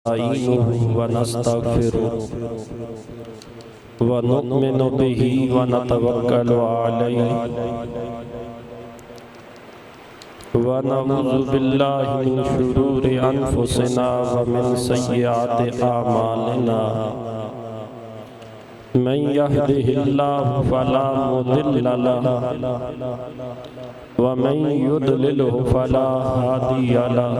نستعينه ونستغفره ونؤمن به ونتوكل عليه ونعوذ بالله من شرور أنفسنا ومن سيئات أعمالنا من يهده الله فلا مضل له ومن يضلله فلا هادي له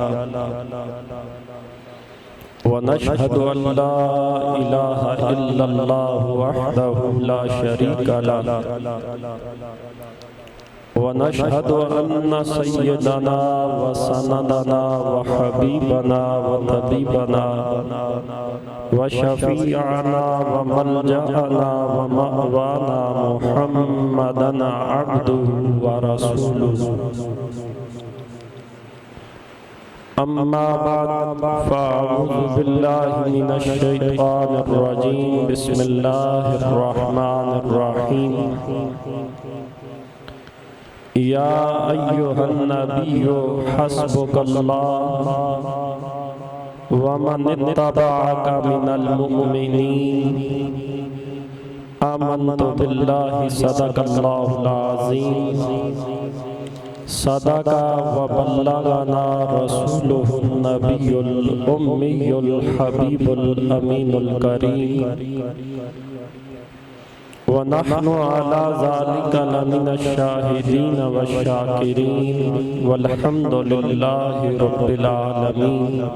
ونشهد أن لا إله إلا الله وحده لا شريك له ونشهد أن سيدنا وسندنا وحبيبنا وطبيبنا وشفيعنا وملجأنا ومأوانا محمدا عبده ورسوله أما بعد فأعوذ بالله من الشيطان الرجيم بسم الله الرحمن الرحيم يا أيها النبي حسبك الله ومن اتبعك من المؤمنين آمنت بالله صدق الله العظيم صدق وبلغنا رسوله النبي الأمي الحبيب الأمين الكريم ونحن على ذلك لمن الشاهدين والشاكرين والحمد لله رب العالمين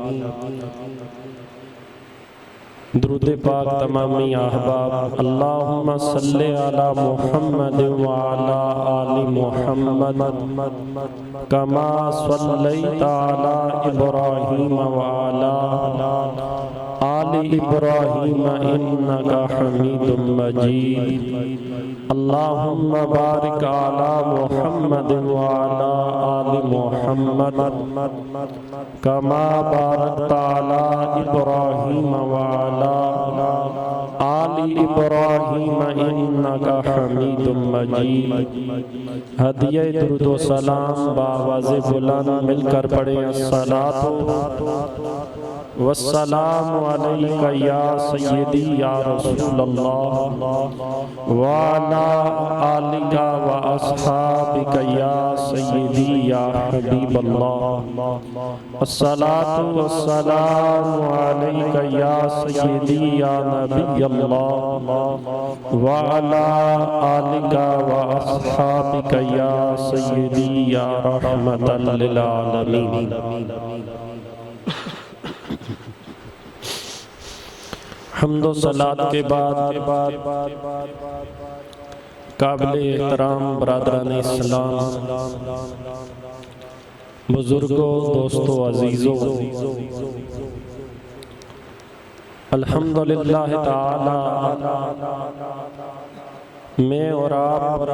درود پاک تمامی احباب اللہم صلی علی محمد وعلا آل محمد کما صلیت علی ابراہیم وعلا آل ابراہیم انکا حمید مجید اللہم بارک علی محمد وعلا آل محمد کما بارکت علی ابراہیم وعلا آل ابراہیم انکا حمید مجید ہدیہ درود و سلام باواز بلند مل کر پڑھیں الصلاۃ والسلام علیک یا سیدی یا رسول اللہ وعلا آلک و اصحابک یا سیدی یا حبیب اللہ الصلاۃ والسلام علیک یا سیدی یا نبی اللہ وعلا آلک و اصحابک یا سیدی یا رحمت للعالمین حمد و صلاۃ کے بعد قابل احترام برادران اسلام بزرگوں دوستوں عزیزوں الحمدللہ تعالی میں اور آپ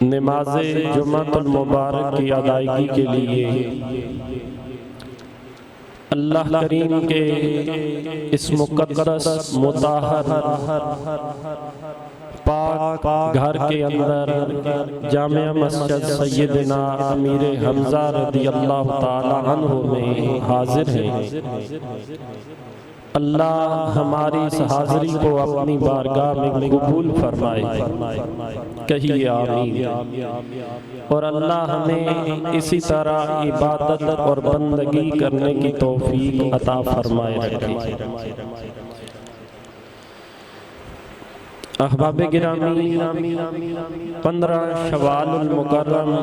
نماز جمعۃ المبارک کی ادائیگی کے لیے اللہ کریم کے اس مقدس مطہر پاک گھر کے اندر جامع مسجد سیدنا امیر حمزہ رضی اللہ تعالی عنہ میں حاضر ہیں اللہ ہماری اس حاضری کو اپنی بارگاہ میں قبول فرمائے کہیے آمین اور اللہ ہمیں اسی طرح عبادت اور بندگی کرنے کی توفیق عطا فرمائے رکھے احباب گرامی 15 شوال المکرم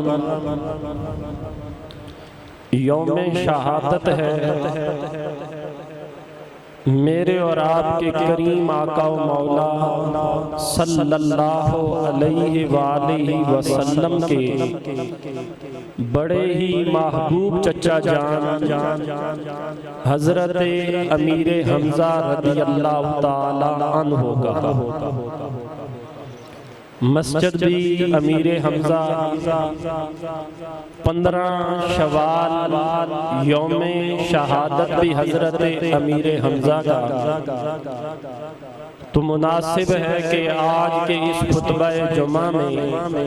یوم شہادت ہے میرے اور آپ کے کریم آقا و مولا صلی اللہ علیہ وآلہ وسلم کے بڑے ہی محبوب چچا جان حضرت امیر حمزہ رضی اللہ تعالی عنہ کا مسجد بھی امیر حمزہ 15 شوال یوم شہادت بھی حضرت امیر حمزہ کا تو مناسب ہے کہ آج کے اس خطبہ جمعہ میں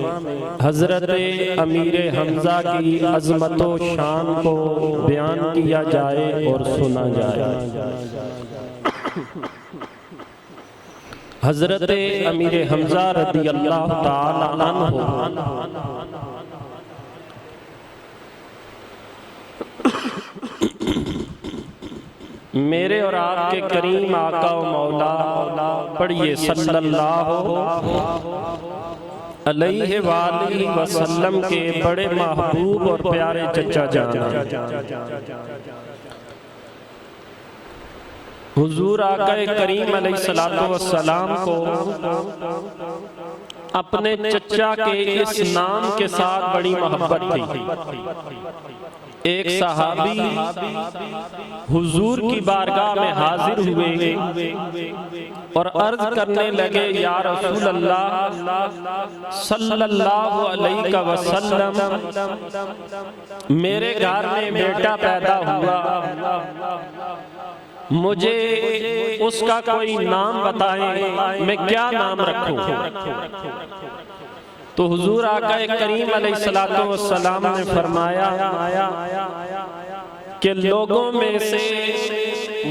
حضرت امیر حمزہ کی عظمت و شان کو بیان کیا جائے اور سنا جائے۔ حضرت امیر حمزہ رضی اللہ تعالی عنہ میرے اور آپ کے کریم آقا و مولا پڑھیے صلی اللہ علیہ وآلہ وسلم کے بڑے محبوب اور پیارے چچا جانا حضور آقا کریم علیہ السلام کو اپنے چچا کے اس نام کے ساتھ بڑی محبت تھی۔ ایک صحابی حضور کی بارگاہ میں حاضر ہوئے اور عرض کرنے لگے یا رسول اللہ صلی اللہ علیہ وسلم، میرے گھر میں بیٹا پیدا ہوا، مجھے اس کا کوئی نام بتائیں، میں کیا نام رکھوں؟ تو حضور آقا کریم علیہ السلام نے فرمایا کہ لوگوں میں سے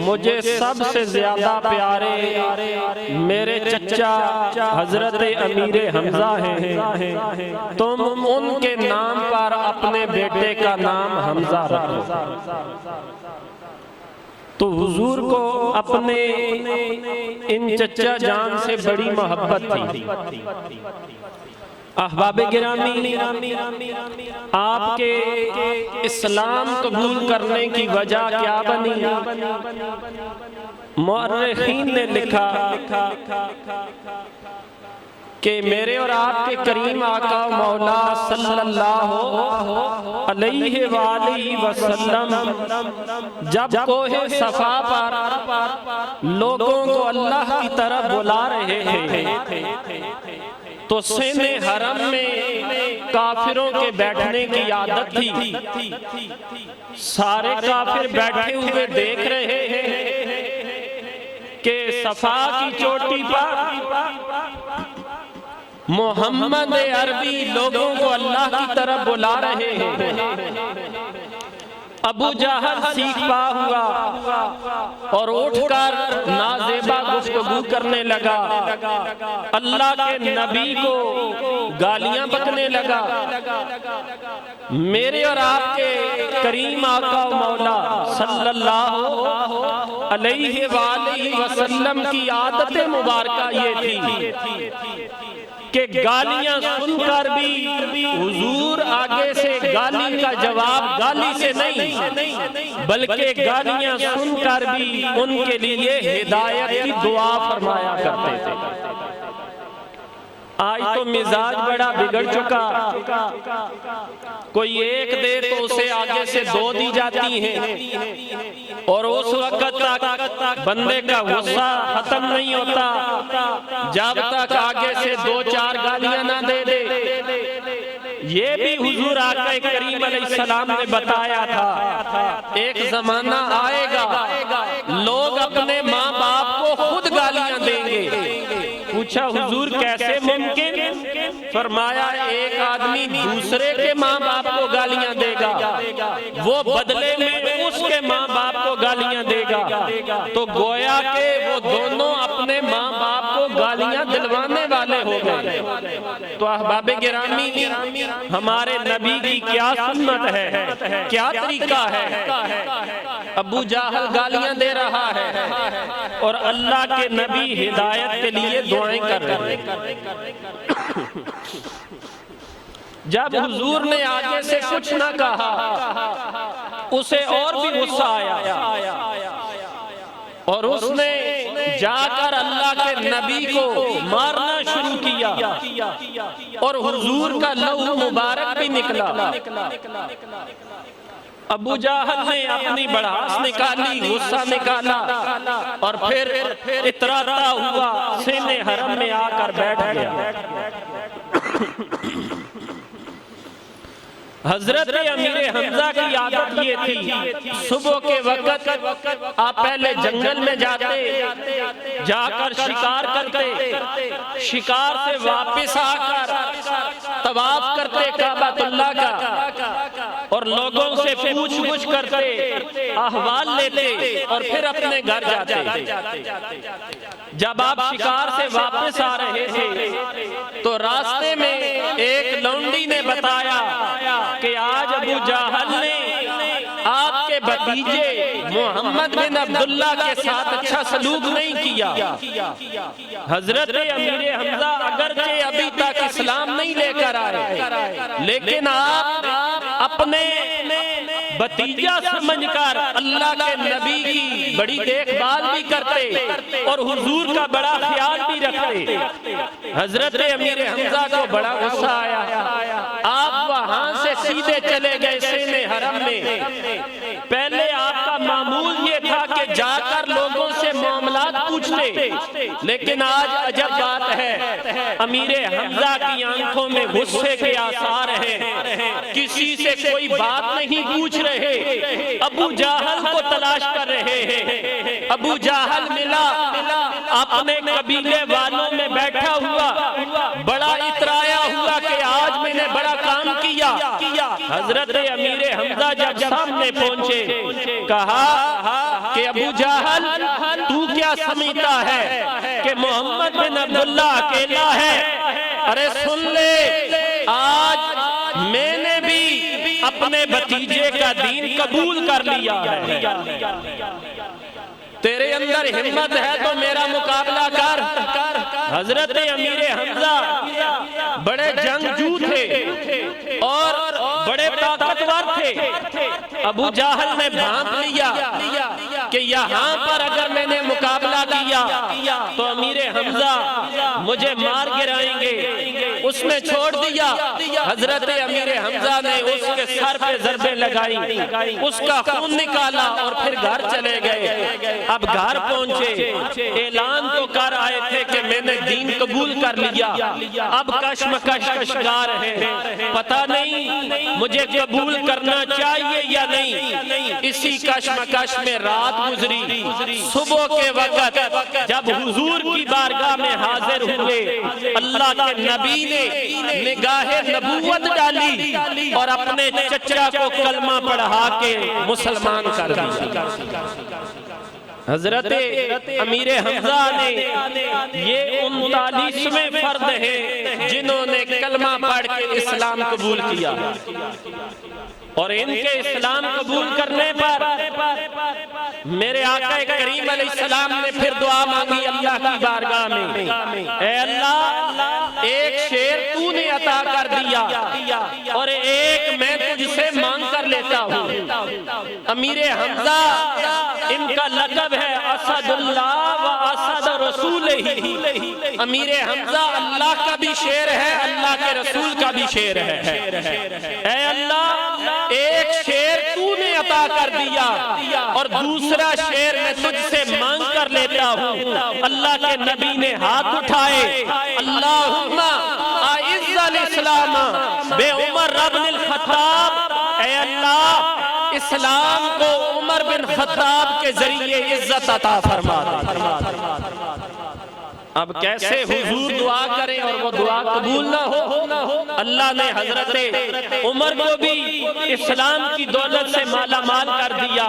مجھے سب سے زیادہ پیارے میرے چچا حضرت امیر حمزہ ہیں، تم ان کے نام پر اپنے بیٹے کا نام حمزہ رکھو۔ تو حضور کو اپنے ان چچا جان سے بڑی محبت تھی۔ احباب گرامی، آپ کے اسلام قبول کرنے کی وجہ کیا بنی؟ مورخین نے لکھا کہ میرے اور آپ کے کریم آقا مولا صلی اللہ علیہ وآلہ وسلم جب کوہ صفا پر لوگوں کو اللہ کی طرف بلا رہے تھے تو سین حرم میں کافروں کے بیٹھنے کی عادت تھی۔ سارے کافر بیٹھے ہوئے دیکھ رہے ہیں کہ صفا کی چوٹی پر محمد عربی لوگوں کو اللہ کی طرف بلا رہے ہیں۔ ابو جہل سیکھا ہوا اور اٹھ کر نازیبہ گفتگو کرنے لگا، اللہ کے نبی کو گالیاں بکنے لگا۔ میرے اور آپ کے کریم آقا و مولا صلی اللہ علیہ وآلہ وسلم کی عادت مبارکہ یہ تھی کہ گالیاں سن کر بھی حضور آگے سے گالی کا جواب گالی سے نہیں بلکہ گالیاں سن کر بھی ان کے لیے ہدایت کی دعا فرمایا کرتے تھے۔ آج تو مزاج بڑا بگڑ چکا، کوئی ایک دے تو اسے آگے سے دو دی جاتی ہیں اور اس وقت تک بندے کا غصہ ختم نہیں ہوتا جب تک آگے سے دو چار گالیاں نہ دے دے۔ یہ بھی حضور آقا کریم علیہ السلام نے بتایا تھا ایک زمانہ آئے گا لوگ اپنے ماں باپ کو خود گالیاں دیں گے۔ پوچھا حضور کیسے ممکن؟ فرمایا ایک آدمی دوسرے کے ماں باپ کو گالیاں دے گا، وہ بدلے میں اس کے ماں باپ کو گالیاں دے گا، تو گویا کہ وہ دونوں اپنے ماں باپ کو گالیاں دلوانے والے ہو گئے۔ تو احباب گرامی، ہمارے نبی کی کیا سنت ہے، کیا طریقہ ہے؟ ابو جہل گالیاں دے رہا ہے اور اللہ کے نبی ہدایت کے لیے دعائیں کر رہے ہیں۔ جب حضور نے آگے سے کچھ نہ کہا اسے اور بھی غصہ آیا اور اس نے جا کر اللہ کے نبی کو مارنا شروع کیا اور حضور کا لہو مبارک بھی نکلا۔ ابو جہل نے اپنی بڑھاس نکالی، غصہ نکالا اور پھر اتراتا ہوا سین حرم میں آ کر بیٹھ گیا۔ حضرت امیر حمزہ کی عادت یہ تھی، صبح کے وقت آپ پہلے جنگل میں جاتے، جا کر شکار کرتے، شکار سے واپس آ کر طواف کرتے کعبۃ اللہ کا، اور لوگوں سے پوچھ گچھ کرتے، احوال لیتے، اور پھر اپنے گھر جاتے۔ جب آپ شکار سے واپس آ رہے تھے تو راستے میں ایک لونڈی نے بتایا کہ آج ابو جہل نے آپ کے بھتیجے محمد بن عبداللہ کے ساتھ اچھا سلوک نہیں کیا۔ حضرت امیر حمزہ اگرچہ ابھی تک اسلام نہیں لے کر آئے، لیکن آپ اپنے بھتیجا سمجھ کر اللہ کے نبی کی بڑی دیکھ بھال بھی کرتے اور حضور کا بڑا خیال بھی رکھتے۔ حضرت امیر حمزہ کو بڑا غصہ آیا، آپ وہاں سے سیدھے چلے گئے سین حرم میں۔ پہلے آپ کا معمول یہ تھا کہ جا کر لوگوں سے معاملات پوچھتے، لیکن آج عجب بات ہے، امیر حمزہ کی آنکھوں میں غصے کے آثار ہیں، کسی سے کوئی بات نہیں پوچھ رہے، ابو جہل کو تلاش کر رہے ہیں۔ ابو جہل ملا، اپنے قبیلے والوں میں بیٹھا ہوا، بڑا اترایا ہوا کہ آج میں نے بڑا کام کیا۔ حضرت امیر حمزہ جب سامنے پہنچے، کہا کہ ابو جہل تو کیا سمجھتا ہے کہ محمد بن عبداللہ اکیلا ہے؟ ارے سن لے، آج میں نے بھی اپنے بھتیجے کا دین قبول کر لیا ہے، تیرے اندر ہمت ہے تو میرا مقابلہ کر۔ حضرت امیر حمزہ بڑے جنگجو تھے اور بڑے طاقتور تھے۔ ابو جہل نے بھانپ لیا کہ یہاں پر اگر میں نے مقابلہ کیا تو امیر حمزہ مجھے مار گرائیں گے، اس نے چھوڑ دیا۔ حضرت امیر حمزہ نے اس کے سر پہ ضربیں لگائی، اس کا خون نکالا اور پھر گھر چلے گئے۔ اب گھر پہنچے، اعلان تو کر آئے تھے کہ میں نے دین قبول کر لیا، اب کشمکش کا شکار ہے، پتہ نہیں مجھے قبول کرنا چاہیے یا نہیں۔ اسی کشمکش میں رات گزری، صبح کے وقت جب حضور کی بارگاہ میں حاضر ہوئے، اللہ کے نبی نے نگاہ نبوت ڈالی اور اپنے چچا کو کلمہ پڑھا کے مسلمان کر دیا۔ حضرت امیر حمزہ نے یہ 39ویں فرد ہیں جنہوں نے کلمہ پڑھ کے اسلام قبول کیا، اور ان کے اسلام قبول کرنے پر میرے آقا کریم علیہ السلام نے پھر دعا مانگی اللہ کی بارگاہ میں، اے اللہ ایک شیر تو نے عطا کر دیا اور ایک میں تجھ سے مانگ کر لیتا ہوں۔ امیر حمزہ ان کا لقب ہے اسد اللہ و اسد رسول ہی۔ امیر حمزہ اللہ کا بھی شیر ہے، اللہ کے رسول کا بھی شیر ہے۔ اے اللہ ایک شیر تو نے عطا کر دیا اور دوسرا شیر میں تجھ سے مانگ کر لیتا ہوں۔ اللہ کے نبی نے ہاتھ اٹھائے، اللہم اعز الاسلام بے عمر بن الخطاب، اے اللہ اسلام کو عمر بن خطاب کے ذریعے عزت عطا فرما دے۔ اب کیسے حضور دعا کریں اور وہ دعا قبول نہ ہو؟ اللہ نے حضرت عمر کو بھی اسلام کی دولت سے مالا مال کر دیا۔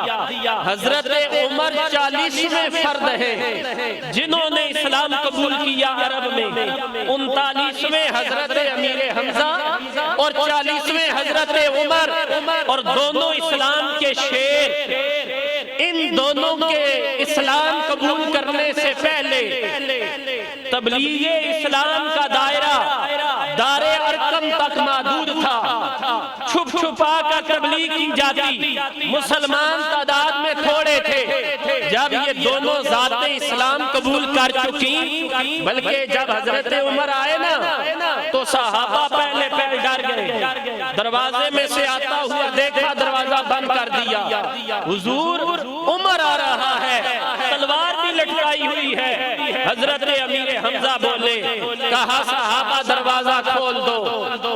حضرت عمر 40ویں فرد ہیں جنہوں نے اسلام قبول کیا عرب میں۔ 39ویں حضرت امیر حمزہ اور 40ویں حضرت عمر، اور دونوں اسلام کے شیر۔ ان دونوں کے اسلام قبول کرنے سے پہلے تبلیغ اسلام کا دائرہ دار ارقم تک محدود تھا، چھپ چھپا کر تبلیغ کی جاتی، مسلمان تعداد میں تھوڑے تھے۔ جب یہ دونوں ذاتیں اسلام قبول کر چکی، بلکہ جب حضرت عمر آئے نا تو صحابہ پہلے ڈر گئے، دروازے میں سے آتا ہوا دیکھا، دروازہ بند کر دیا، حضور عمر آ رہا ہے، تلوار بھی لٹکائی ہوئی ہے۔ حضرت امیر حمزہ بولے، کہا صحابہ دروازہ کھول دو۔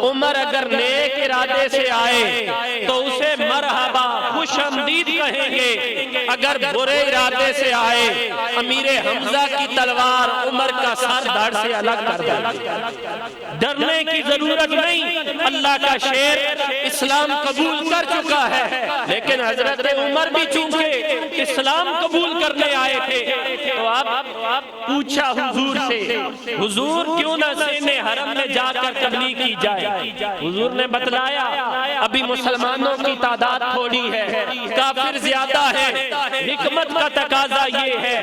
عمر عمر اگر نیک ارادے سے آئے تو اسے مرحبا خوش آمدید کہیں گے، اگر برے ارادے سے آئے امیر حمزہ کی تلوار عمر کا سر دھڑ سے الگ کر دے۔ ڈرنے کی ضرورت نہیں، اللہ کا شیر اسلام قبول کر چکا ہے، لیکن حضرت عمر بھی چونکہ اسلام قبول کرنے آئے تھے تو آپ پوچھا حضور سے، حضور کیوں نہ سین حرم میں جا کر تبلیغ کی جائے؟ حضور نے بتلایا ابھی مسلمانوں کی تعداد تھوڑی ہے، کافر زیادہ ہے، حکمت کا تقاضا یہ ہے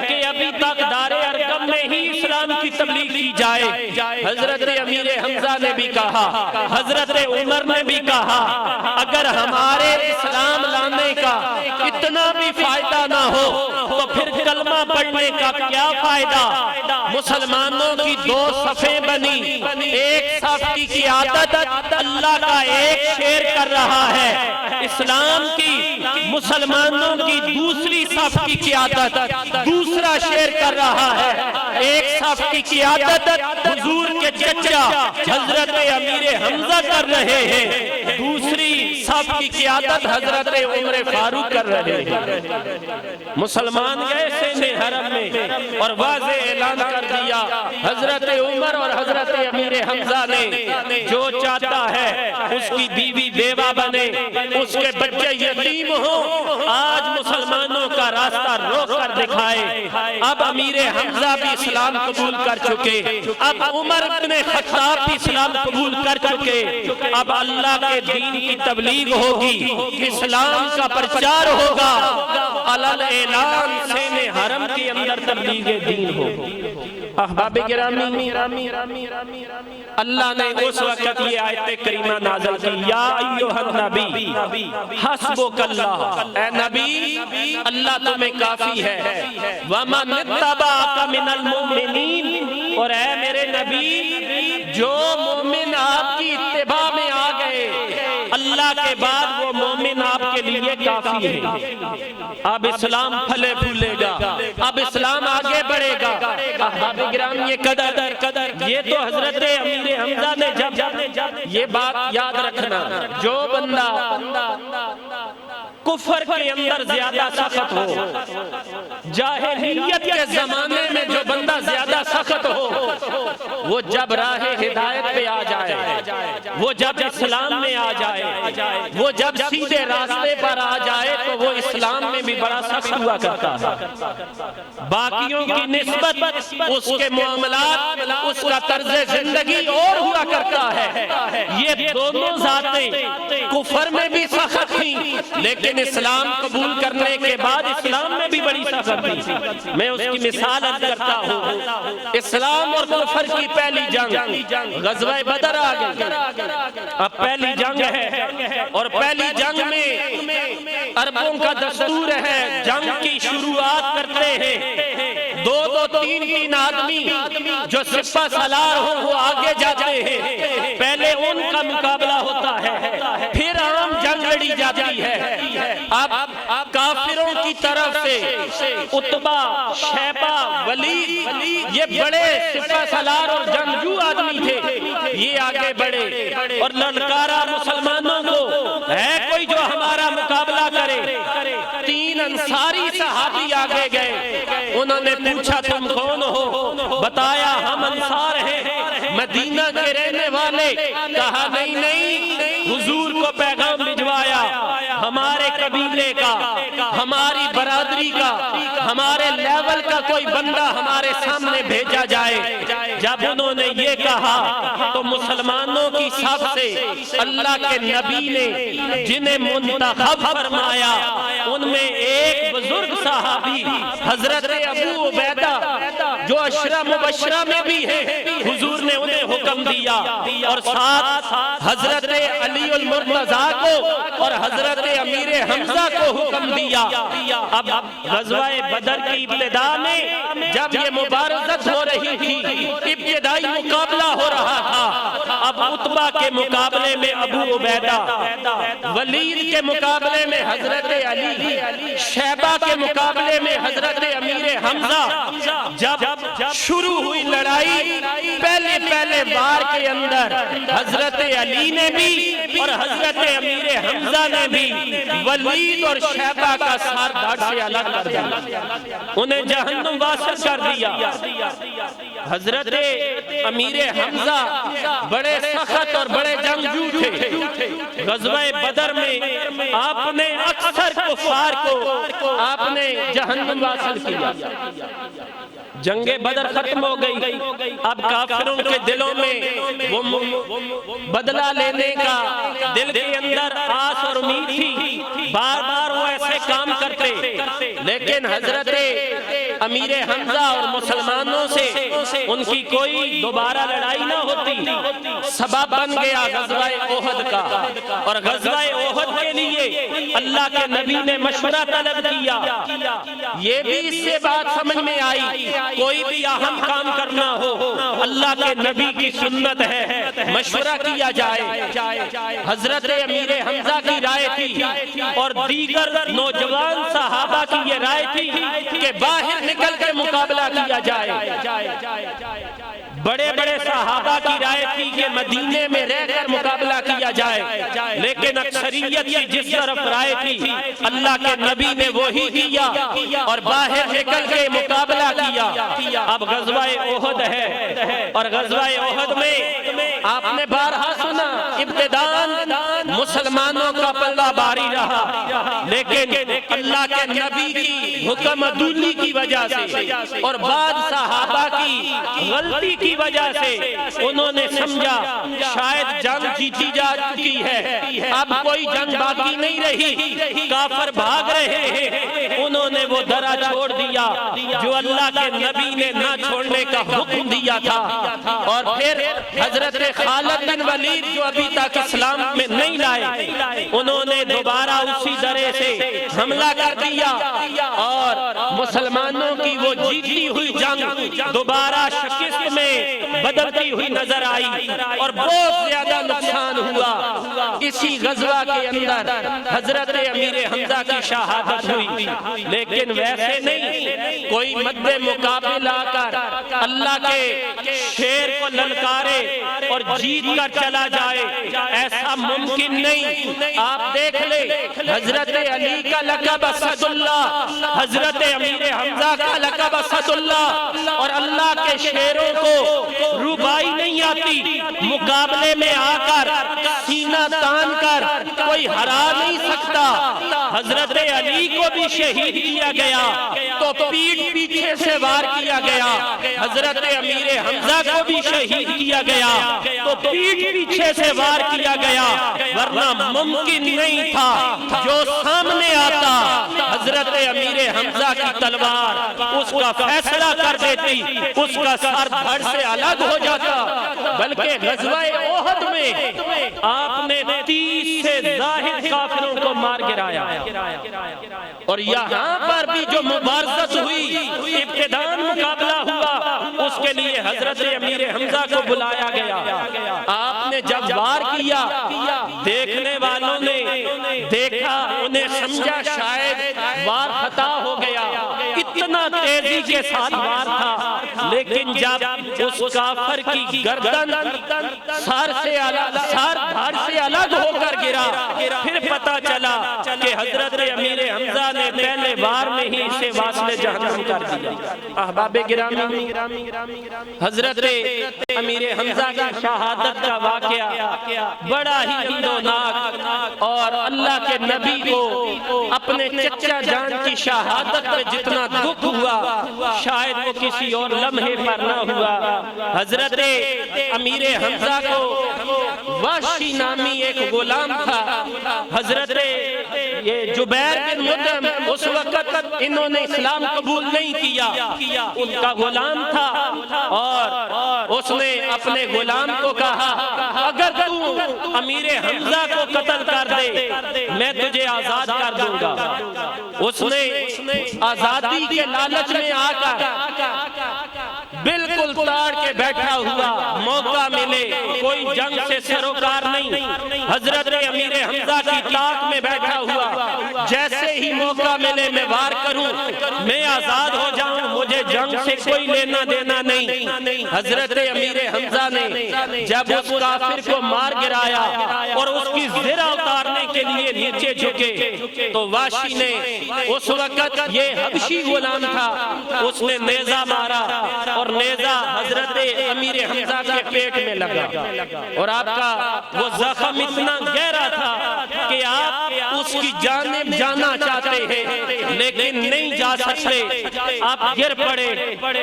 کہ ابھی تک دار ارقم میں ہی اسلام کی تبلیغ کی جائے۔ حضرت امیر حمزہ نے بھی کہا، حضرت عمر نے بھی کہا، اگر ہمارے اسلام لانے کا اتنا بھی فائدہ نہ ہو تو پھر کلمہ پڑھنے کا کیا فائدہ؟ مسلمانوں کی دو صفیں بنی، ایک صف کی قیادت اللہ کا ایک شیر کر رہا ہے، اسلام کی مسلمانوں کی دوسری صف کی قیادت دوسرا شیر کر رہا ہے، ایک صف کی قیادت حضور کے چچا حضرت امیر حمزہ کر رہے ہیں، دوسری صف کی قیادت حضرت عمر فاروق کر رہے ہیں۔ مسلمان گئے سین حرم میں اور واضح اعلان کر دیا، حضرت عمر اور حضرت امیر حمزہ نے جو چاہتا ہے اس کی بیوی بیوہ بنے، اس کے بچے یتیم ہوں، آج مسلمانوں کا راستہ روک کر دکھائے۔ اب امیر حمزہ بھی اسلام قبول کر چکے، اب عمر بن خطاب بھی اسلام قبول کر چکے، اب اللہ کے دین کی تبلیغ ہوگی، اسلام کا پرچار ہوگا، علل اعلان سین حرم کے اندر تبلیغ دین ہوگی۔ احباب گرامی، اللہ نے اس وقت یہ آیت کریمہ نازل کی، یا ایھا النبی حسبک اللہ، اے نبی اللہ تمہیں کافی ہے، ومن اتبعک من المؤمنین، اور اے میرے نبی جو مومن آپ کی اتباع میں آ گئے اللہ کے بعد وہ مومن آپ کے لیے کافی ہے۔ اب اسلام پھلے پھولے گا، اب اسلام آگے بڑھے گا۔ احباب گرامی یہ قدر یہ تو حضرت امیر حمزہ نے جب یہ بات یاد رکھنا، جو بندہ کفر کے اندر زیادہ سخت ہو، جاہلیت کے زمانے میں جو بندہ زیادہ سخت ہو، وہ جب راہ ہدایت پہ آ جائے، وہ جب اسلام میں آ جائے، وہ جب سیدھے راستے پر آ جائے تو وہ اسلام میں بھی بڑا سخت ہوا کرتا ہے۔ باقیوں کی نسبت اس کے معاملات، اس کا طرز زندگی اور ہوا کرتا ہے۔ یہ دونوں ذاتیں کفر میں بھی سخت تھیں، لیکن اسلام قبول کرنے کے بعد اسلام میں بھی بڑی سخت تھی۔ میں اس کی مثال عرض کرتا ہوں، اسلام اور کفر کی پہلی جنگ غزوہ بدر آ گئی، اب پہلی جنگ ہے اور پہلی جنگ میں عربوں کا دستور ہے جنگ کی شروعات کرتے ہیں، دو تین آدمی جو سپہ سالار ہوں وہ آگے جاتے ہیں، پہلے ان کا مقابلہ ہوتا ہے، پھر عام جنگ لڑی جاتی ہے۔ اب کافروں کی طرف سے عتبہ، شیبہ، ولید یہ بڑے سپہ سالار اور جنگجو آدمی تھے، یہ آگے بڑھے اور للکارا مسلمانوں کو، ہے کوئی جو ہمارا مقابلہ کرے؟ تین انصاری صحابی آگے گئے، انہوں نے پوچھا تم کون ہو؟ بتایا ہم انصار ہیں، مدینہ کے رہنے والے۔ کہا نہیں، حضور کو پیغام بھجوایا، ہمارے قبیلے کا، ہماری برادری کا، ہمارے لیول کا کوئی بندہ ہمارے سامنے بھیجا جائے۔ جب انہوں نے یہ کہا تو مسلمانوں کی صف سے اللہ کے نبی نے جنہیں منتخب فرمایا ان میں ایک بزرگ صحابی حضرت ابو عبیدہ جو عشرہ مبشرہ میں بھی ہیں، حضور نے انہیں حکم دیا، اور ساتھ حضرت علی المرتضیٰ کو اور حضرت امیر حمزہ کو حکم دیا۔ اب غزوہ بدر کی ابتدا میں جب یہ مبارزت ہو رہی تھی، ابتدائی مقابلہ ہو رہا تھا، اب عتبہ کے مقابلے میں ابو عبیدہ، ولید کے مقابلے میں حضرت علی، شیبہ کے مقابلے میں حضرت امیر حمزہ۔ جب شروع ہوئی لڑائی، پہلے اتوار کے اندر حضرت علی نے بھی اور حضرت امیر حمزہ نے بھی ولید اور شیبہ کا سر دھڑ سے الگ کر دیا، انہیں جہنم واصل کر دیا۔ حضرت امیر حمزہ بڑے سخت اور بڑے جنگجو تھے۔ غزوہ بدر میں آپ نے اکثر کفار کو آپ نے جہنم واصل کیا۔ جنگ بدر ختم ہو گئی، اب کافروں کے دلوں میں وہ بدلہ لینے کا دل کے اندر آس اور امید تھی، بار بار وہ ایسے کام کرتے، لیکن حضرت امیر حمزہ اور مسلمانوں سے ان کی کوئی دوبارہ لڑائی نہ ہوتی۔ سبب بن گیا غزوہ احد کا، اور غزوہ احد کے لیے اللہ کے نبی نے مشورہ طلب کیا۔ یہ بھی اس سے بات سمجھ میں آئی، کوئی بھی اہم کام کرنا ہو اللہ کے نبی کی سنت ہے مشورہ کیا جائے۔ حضرت امیر حمزہ کی رائے تھی اور دیگر نوجوان صحابہ کی یہ رائے تھی کہ باہر نکل کے مقابلہ کیا جائے۔ بڑے بڑے صحابہ کی رائے تھی کہ مدینے میں رہ کر مقابلہ کیا جائے، لیکن اکثریت کی جس طرف رائے تھی اللہ کے نبی نے وہی کیا اور باہر نکل کے مقابلہ کیا۔ اب غزوہ احد ہے، اور غزوہ احد میں آپ نے بارہا سنا ابتداءً مسلمانوں کا پلہ باری رہا، لیکن اللہ کے نبی کی حکم عدولی کی وجہ سے اور بعض صحابہ کی غلطی کی وجہ سے انہوں نے سمجھا شاید جنگ جیتی جا چکی ہے، اب کوئی جنگ باقی نہیں رہی، کافر بھاگ رہے ہیں۔ انہوں نے وہ درہ چھوڑ دیا جو اللہ کے نبی نے نہ چھوڑنے کا حکم دیا تھا، اور پھر حضرت خالد بن ولید جو ابھی تک اسلام میں نہیں لائے، انہوں نے دوبارہ اسی درے سے حملہ کر دیا، اور مسلمانوں کی وہ جیتی ہوئی جنگ دوبارہ شکست میں بدلتی ہوئی نظر آئی اور بہت زیادہ نقصان ہوا۔ اسی غزوہ کے اندر حضرت امیر حمزہ کی شہادت ہوئی، لیکن ویسے نہیں کوئی مد مقابلہ کر اللہ کے شیر کو للکارے اور جیت کر چلا جائے، ایسا ممکن نہیں۔ آپ دیکھ لیں حضرت علی کا لقب اسد اللہ، حضرت امیر حمزہ کا لقب اسد اللہ، اور اللہ کے شیروں کو روبائی نہیں آتی، مقابلے میں آ کر سینہ تان کر کوئی ہرا نہیں سکتا۔ حضرت علی کو بھی شہید کیا گیا تو پیٹھ پیچھے سے وار کیا گیا، حضرت امیر حمزہ کو بھی شہید کیا گیا تو پیٹھ پیچھے سے وار کیا گیا، ورنہ ممکن نہیں تھا جو سامنے آتا حضرت امیر حمزہ کی تلوار اس کا فیصلہ کر دیتی، اس کا سر دھڑ سے الگ ہو جاتا۔ بلکہ غزوہ احد میں آپ نے 30 سے زائد کافروں کو مار گرایا، اور یہاں پر بھی جو مبارزت ہوئی، ابتداءً مقابلہ ہوا، اس کے لیے حضرت امیر حمزہ کو بلایا گیا۔ آپ نے جب وار کیا، دیکھنے والوں نے دیکھا، انہیں سمجھا شاید وار خطا ہو گیا، اتنا تیزی کے ساتھ وار تھا، لیکن جب اس کافر کی گردن سر دھڑ سے الگ ہو کر گرا، پھر پتا چلا کہ حضرت امیر حمزہ نے پہلے وار میں ہی اسے واصل جہنم کر دیا۔ احباب گرامی، حضرت امیر حمزہ کی شہادت کا واقعہ بڑا ہی ہولناک، اور اللہ کے نبی کو اپنے چچا جان کی شہادت میں جتنا دکھ ہوا شاید وہ کسی اور لمحے پر نہ ہوا۔ حضرت امیر حمزہ کو وحشی نامی ایک غلام تھا، حضرت یہ جبیر بن مطعم، اس وقت انہوں نے اسلام قبول نہیں کیا، ان کا غلام تھا، اور اس نے اپنے غلام کو کہا اگر تو امیر حمزہ کو قتل کر دے میں تجھے آزاد کر دوں گا۔ اس نے آزادی کے لالچ میں آ کر بالکل تاڑ کے بیٹھا ہوا، موقع ملے کوئی جنگ سے سروکار نہیں، حضرت امیر حمزہ کی کی طاق میں بیٹھا ہوا، جیسے ہی موقع ملے میں وار کروں، میں آزاد ہو جاؤں، مجھے جنگ سے کوئی لینا دینا نہیں۔ حضرت امیر حمزہ نے جب اس کافر کو مار گرایا اور اس کی زرہ اتارنے کے لیے نیچے جھکے تو واشی نے، اس وقت یہ حبشی غلام تھا، اس نے نیزہ مارا اور نیزہ حضرت امیر حمزہ کے پیٹ میں لگا، اور آپ کا وہ زخم اتنا گہرا تھا کہ آپ اس کی جانب جانا چاہتے ہیں لیکن نہیں جا سکتے، آپ گر پڑے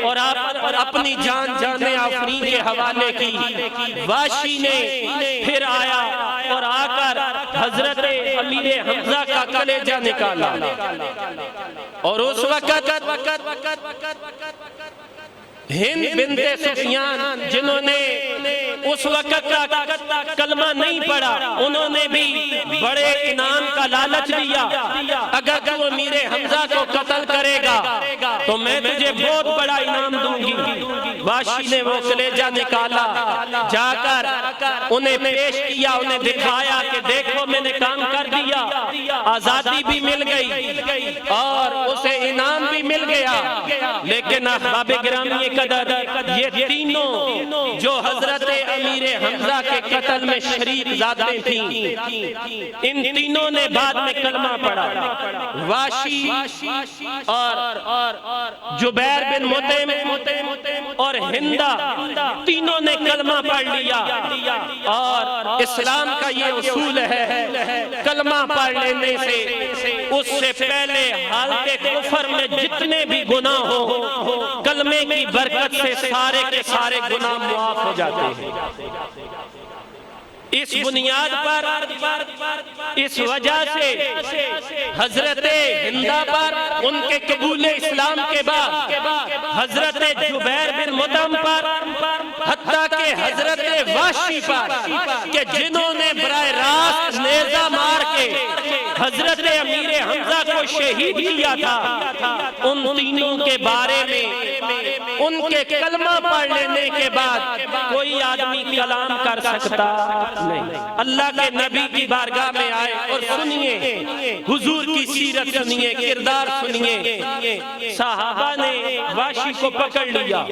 اور آپ اپنی جان جانے آفرین کے حوالے کی۔ واشی نے پھر آیا اور آ کر حضرت امیر حمزہ کا کلیجہ نکالا، اور اس وقت ہند بنت سفیان جنہوں نے اس وقت کا کلمہ نہیں پڑھا، انہوں نے بھی بڑے انعام کا لالچ دیا، اگر تو امیر حمزہ کو قتل کرے گا تو میں تجھے بہت بڑا انعام دوں گی۔ واشی نے وہ کلیجہ نکالا، جا کر انہیں پیش کیا، انہیں دکھایا کہ دیکھو میں نے کام کر دیا، آزادی بھی مل گئی اور اسے انعام بھی مل گیا۔ لیکن احباب گرامی قدر، یہ تینوں جو حضرت امیر حمزہ کے قتل میں شریک ذاتیں تھیں، ان تینوں نے بعد میں کلمہ پڑھا۔ واشی اور جبیر بن مطعم اور ہندہ، تینوں نے کلمہ پڑھ لیا، اور اسلام کا یہ اصول ہے کلمہ پڑھ لینے سے اس سے پہلے حالت کفر میں جتنے بھی گناہ ہو، کلمے کی برکت سے سارے کے سارے گناہ معاف ہو جاتے ہیں۔ اس بنیاد پر، اس وجہ سے حضرت ہندہ پر، ان کے قبول اسلام کے بعد حضرت جبیر بن مطعم پر، حتیٰ کہ حضرت واشی پر، کہ جنہوں نے براہ راست نیزہ مار کے حضرت امیر حمزہ کو شہید کیا تھا، ان تینوں کے بارے میں ان کے کلمہ پڑھ لینے کے بعد کوئی آدمی کلام کر سکتا نہیں۔ اللہ کے نبی کی بارگاہ میں آئے اور سنیے، حضور کی سیرت سنیے، کردار سنیے۔ صحابہ نے واشی کو پکڑ لیا،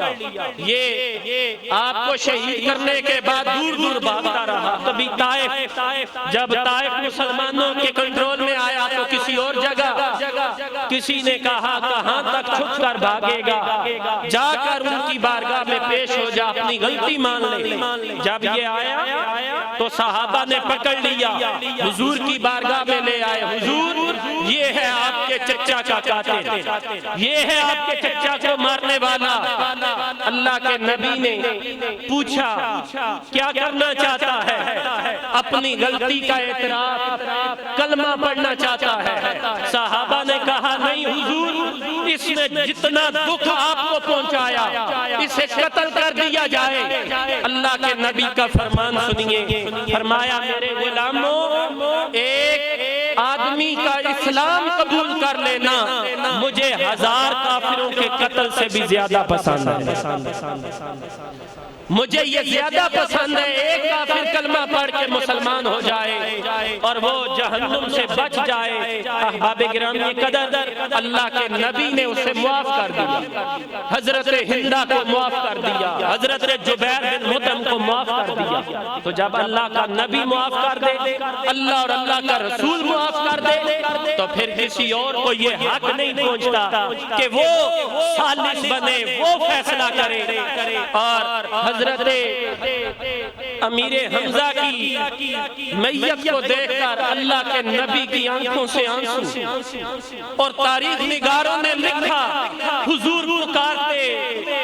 یہ آپ کو شہید کرنے کے بعد دور دور بھاگتا رہا، کبھی طائف، جب طائف مسلمانوں کے کنٹرول میں آیا تو کسی اور جگہ، کسی نے کہا کہاں تک چھپ کر بھاگے گا، جا کر ان کی بارگاہ میں پیش ہو جا، اپنی غلطی مان لے۔ جب یہ آیا تو صحابہ نے پکڑ لیا، حضور کی بارگاہ میں لے آئے، حضور یہ ہے آپ کے چچا کا قاتل، یہ ہے آپ کے چچا کو مارنے والا۔ اللہ کے نبی نے پوچھا کیا کرنا چاہتا ہے؟ اپنی غلطی کا اعتراف، کلمہ پڑھنا چاہتا ہے۔ صحابہ نے کہا نہیں حضور، اس نے جتنا دکھ آپ کو پہنچایا اسے قتل کر دیا جائے۔ اللہ کے نبی کا فرمان سنیے، فرمایا میرے غلاموں، ایک آدمی کا اسلام قبول کر لینا مجھے 1000 کافروں کے قتل سے بھی زیادہ پسند ہے۔ مجھے یہ زیادہ پسند ہے ایک کافر کلمہ پڑھ کے مسلمان ہو جائے اور وہ جہنم سے بچ جائے۔ احباب گرامی قدر، اللہ کے نبی نے اسے معاف کر دیا، حضرت ہندہ کو معاف کر دیا، حضرت جبیر بن مطعم کو معاف کر دیا۔ تو جب اللہ کا نبی معاف کر دے، اللہ اور اللہ کا رسول معاف کر دے، تو پھر کسی اور کو یہ حق نہیں پہنچتا کہ وہ ثالث بنے، وہ فیصلہ کرے۔ اور حضرت امیر حمزہ کی میت کو دیکھ کر اللہ کے نبی کی آنکھوں سے آنسو، اور تاریخ نگاروں نے لکھا حضور پکارتے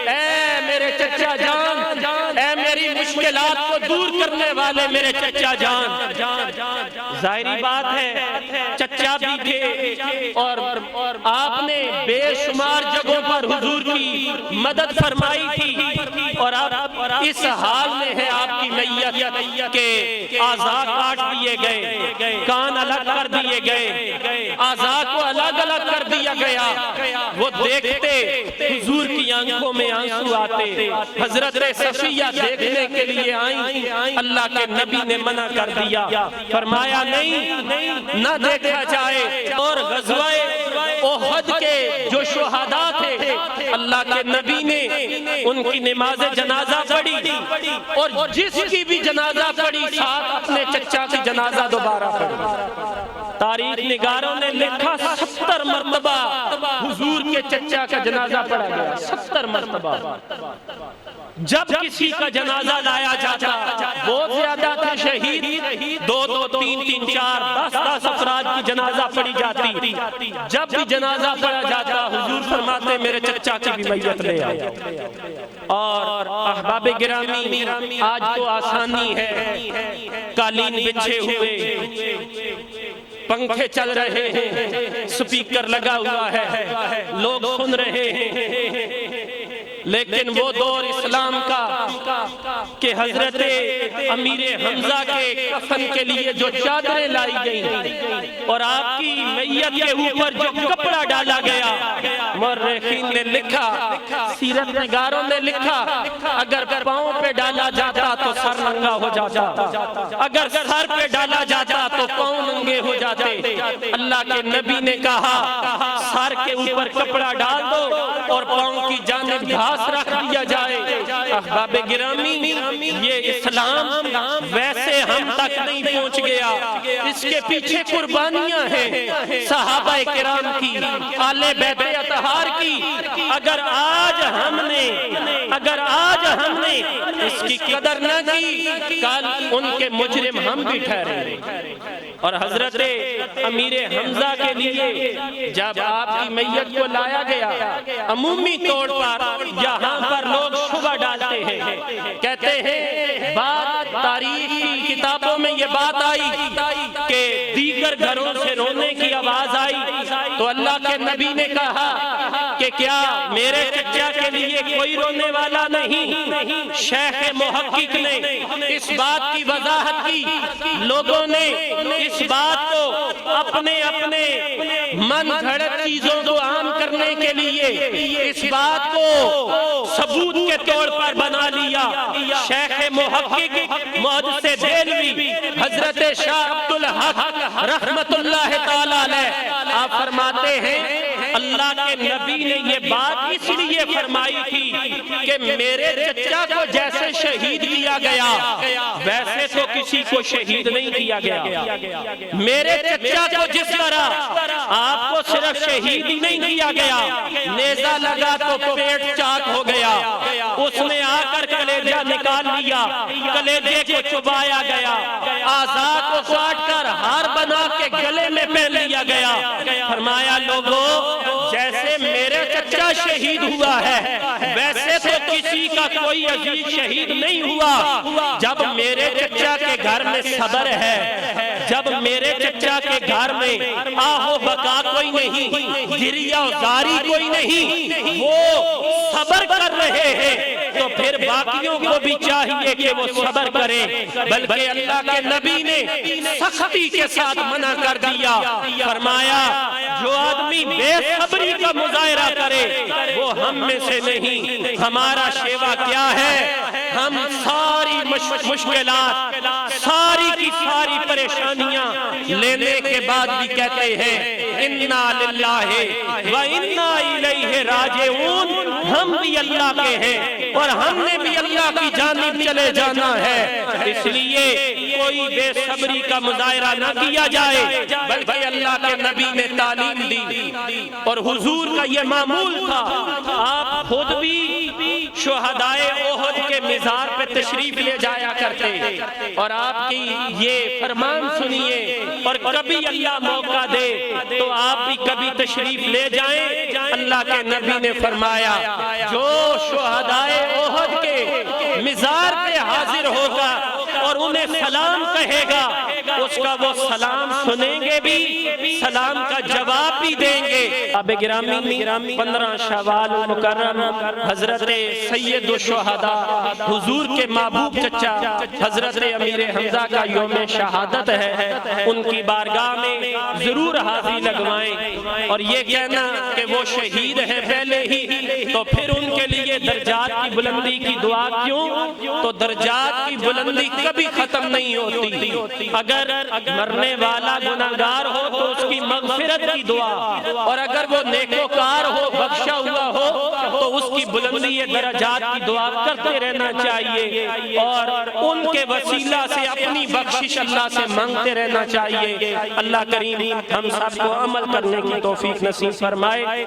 اے میرے چچا جان، اے میری مشکلات کو دور کرنے والے میرے چچا جان۔ ظاہری بات ہے چچا بھی تھے اور آپ نے بے شمار جگہوں پر حضور کی مدد فرمائی تھی، اور آپ اس حال میں ہے آپ کی میت کے اعضاء کاٹ دیے گئے، کان الگ کر دیے گئے، اعضاء کو الگ الگ کر دیا گیا۔ وہ دیکھتے حضور کی آنکھیں آنکھوں میں آنسو آتے. حضرت صفیہ دیکھنے کے لیے آئیں. اللہ کے نبی نے منع کر دیا, فرمایا نہیں نہ دیکھا جائے. اور غزوہ احد کے جو شہداء تھے, اللہ کے نبی نے ان کی نماز جنازہ پڑھی, اور جس کی بھی جنازہ پڑھی ساتھ اپنے چچا کی جنازہ دوبارہ پڑھی. تاریخ نگاروں نے لکھا 70 مرتبہ حضور کے چچا کا جنازہ پڑھا گیا. 70 مرتبہ. جب کسی کا جنازہ لایا جاتا, بہت زیادہ تھے شہید, 2 3 4 10 افراد کی جنازہ پڑھی جاتی. جب بھی جنازہ پڑھا جاتا حضور فرماتے میرے چچا کی بھی میت لے آؤ. اور احباب گرامی, آج تو آسانی ہے, قالین بچھے ہوئے, پنکھے چل رہے ہیں, سپیکر لگا ہوا ہے, لوگ سن رہے ہیں. لیکن وہ دور اسلام کا کہ حضرت امیر حمزہ کے کفن کے لیے جو چادریں لائی گئیں اور آپ کی میت کے اوپر جو کپڑا ڈالا گیا, مورخین نے لکھا, سیرت نگاروں نے لکھا, اگر پاؤں پہ ڈالا جاتا تو سر ننگا ہو جاتا, اگر سر پہ ڈالا جاتا تو پاؤں ننگے ہو جاتے. اللہ کے نبی نے کہا سر کے اوپر کپڑا ڈال دو اور پاؤں کی جانب گھاس رکھ دیا جائے. احباب گرامی, یہ اسلام ویسے ہم تک نہیں پہنچ گیا, اس کے پیچھے قربانیاں ہیں صحابہ کرام کی, آل بیت اطہار کی. اگر آج ہم نے اس کی قدر نہ کی, کل ان کے مجرم ہم بھی ٹھہریں. اور حضرت امیر حمزہ کے لیے جب آپ کی میت کو لایا گیا, عمومی طور پر یہاں پر لوگ شبہ ڈالتے ہیں, کہتے ہیں بات تاریخ کی کتابوں میں یہ بات آئی کہ دیگر گھروں سے رونے کی آواز آئی, تو اللہ کے نبی نے کہا کہ کیا میرے چچا کے لیے کوئی رونے والا نہیں؟ شیخ محقق نے اس بات کی وضاحت کی. لوگوں نے اس بات کو اپنے من گھڑت چیزوں کو عام کرنے کے لیے اس بات کو ثبوت کے طور پر بنا لیا. شیخ محقق محدث دہلوی حضرت شاہ عبدالحق رحمت اللہ تعالی علیہ, آپ فرماتے ہیں اللہ کے نبی نے یہ بات اس لیے فرمائی تھی کہ میرے چچا کو جیسے شہید کیا گیا ویسے تو کسی کو شہید نہیں کیا گیا. میرے چچا کو جس طرح آپ کو صرف شہید ہی نہیں کیا گیا, نیزہ لگا تو پیٹ چاک ہو گیا, اس نے آ کر کلیجہ نکال لیا, کلیجے کو چبایا گیا, اعضاء کو کاٹ کر ہار بنا کے گلے میں پہن لیا گیا. فرمایا لوگوں, جیسے میرے چچا شہید ہوا ہے ویسے تو کسی کا کوئی عزیز شہید نہیں ہوا. جب میرے چچا کے گھر میں صبر ہے, جب میرے چچا کے گھر میں آہو بکا کوئی نہیں, گریہ و زاری کوئی نہیں, وہ صبر کر رہے ہیں, تو پھر باقیوں کو بھی چاہیے کہ وہ صبر کریں. بلکہ اللہ کے نبی نے سختی کے ساتھ منع کر دیا, فرمایا جو آدمی بے صبری کا مظاہرہ کرے وہ ہم میں سے نہیں. ہمارا شیوا کیا ہے, ہم ساری مشکلات, ساری کی ساری پریشانیاں لینے کے بعد بھی کہتے ہیں انا للہ و انا الیہ راجعون, ہم بھی اللہ کے ہیں اور ہم نے بھی اللہ کی جانب چلے جانا ہے. اس لیے کوئی بے صبری کا مظاہرہ نہ کیا جائے, بلکہ اللہ کے نبی نے تعلیم دی اور حضور کا یہ معمول تھا. آپ خود بھی شہدائے احد کے مزار پہ تشریف لے جایا کرتے, اور آپ کی یہ فرمان سنیے, اور کبھی اللہ موقع دے تو آپ بھی کبھی تشریف لے جائیں. اللہ کے نبی نے فرمایا جو شہدائے احد کے مزار پہ حاضر ہوگا اور انہیں سلام کہے گا، اس کا وہ سلام سنیں گے بھی، سلام کا جواب بھی دیں گے۔ اب گرامی 15 شوال مکرم حضرت سید الشہداء حضور کے محبوب چچا حضرت امیر حمزہ کا یوم شہادت ہے، ان کی بارگاہ میں ضرور حاضری لگوائیں، اور یہ کہنا کہ وہ شہید ہے پہلے ہی، تو پھر ان کے لیے درجات کی بلندی کی دعا کیوں؟ تو درجات کی بلندی کبھی ختم نہیں ہوتی۔ اگر مرنے والا گناہگار ہو تو اس کی مغفرت کی دعا، اور اگر وہ نیکوکار ہو، بخشا ہوا ہو، تو اس کی بلندی درجات کی دعا کرتے رہنا چاہیے، اور ان کے وسیلہ سے اپنی بخشش اللہ سے مانگتے رہنا چاہیے۔ اللہ کریم ہم سب کو عمل کرنے کی توفیق نصیب فرمائے۔